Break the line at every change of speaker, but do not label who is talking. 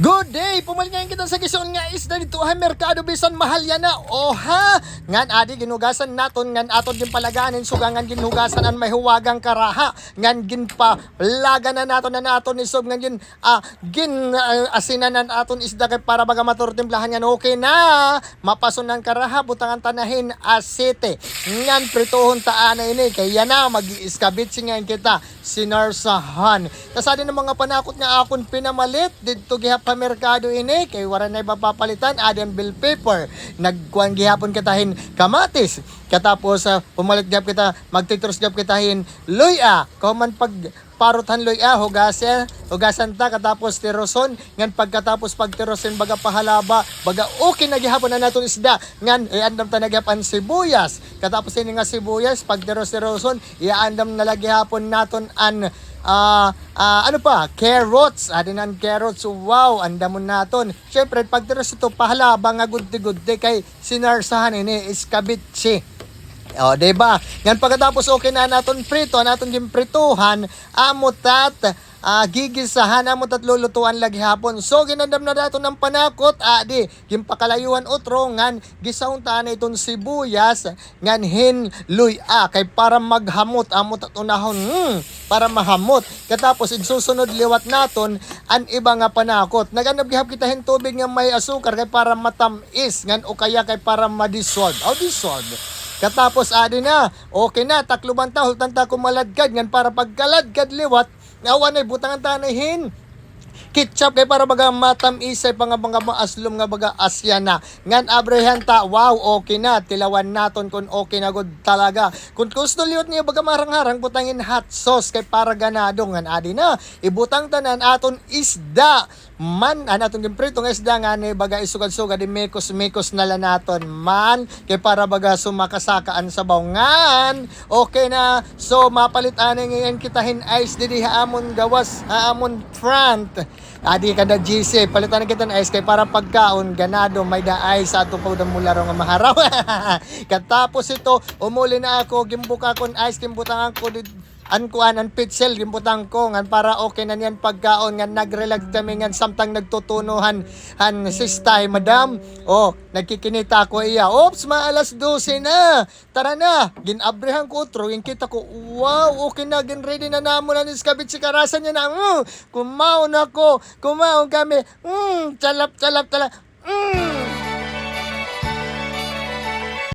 Good day! Pumalit ngayon kita sa gison nga isda dito ha merkado bisan mahal yan na. O ha! Ngan adi ginugasan naton ngan aton din palaganin sugangan ginugasan an may huwagang karaha. Ngan ginpalaga na naton isob ngan asinanan aton isda kay para baga maturtimplahan ngan okay na. Mapason ng karaha butangan tanahin asete. Ngan pritohon taan ini kaya na mag-iskabit ngayon kita sinarsahan. Kasadi ng mga panakot nga akon pinamalit dito gihap pa merkado ini kay wala na ipapapalitan adyan bill paper nagkuan gihapon kitahin kamatis katapos pumalit gihap kita magtitros gihap kitahin luya man pag paruthan luya hugasan ta katapos tiroson ngan pagkatapos pagtirosin baga pahalaba baga okay na gihapon na naton isda ngan iandam ta nagyapan sibuyas katapos ini nga sibuyas pagtiroson iandam na lagi hapon naton an carrots, adinan carrots, wow, andamon naton. Syempre, pagtiros ito, pahalaba nga guddi-guddi kay sinarsahan ini, iskabitsi. O, diba? Yan pagkatapos okay na naton prito, naton yung prituhan, amutat, gigisahan amot at lulutuan lagi hapon. So ginandam na dato ng panakot di yung pakalayuan utro ngan gisahon ta na iton sibuyas ngan hin luya kay para maghamot amot at unahon para mahamot katapos igsusunod liwat naton an iba nga panakot naganap gihap kita hin tubig nga may asukar kay para matamis ngan o kaya kay para ma-dissolve dissolve. Katapos adi na okay na takluban ta hultan ta kumaladkad ngan para pagkaladkad liwat awan ay butangan tanahin ketchup kay para baga matamis ay pangabanga aslom nga baga asya na ngan abrehan ta wow okay na tilawan naton kun okay na gud talaga kun gusto liwat niya baga marang-harang butangin hot sauce kay para ganado ngan adi na ibutang tanan aton isda man anaton gimprito nga isda nga ni baga isugad-sugad di mekos na la naton man kay para baga sumakasakaan sa bawngan okay na so mapalit ani ngayon kitahin ice didi haamon gawas haamon front adi kada GC palitan kita ng ice kay para pagkaon ganado may da ice sa ato pawda mula ro nga maharaw katapos ito umuli na ako gimbuka kon ice gimbutangan ko an pitsel gimbutang ko ngan para okay na niyan pagkaon ngan nagrelag kami ngan samtang nagtutunuhan sistay madam nagkikinita ko iya oops maalas 12 na tara na ginabrehan ko utro yung kita ko wow okay na gin ready na namo na niskabit si karasan niya na kumaon kami talap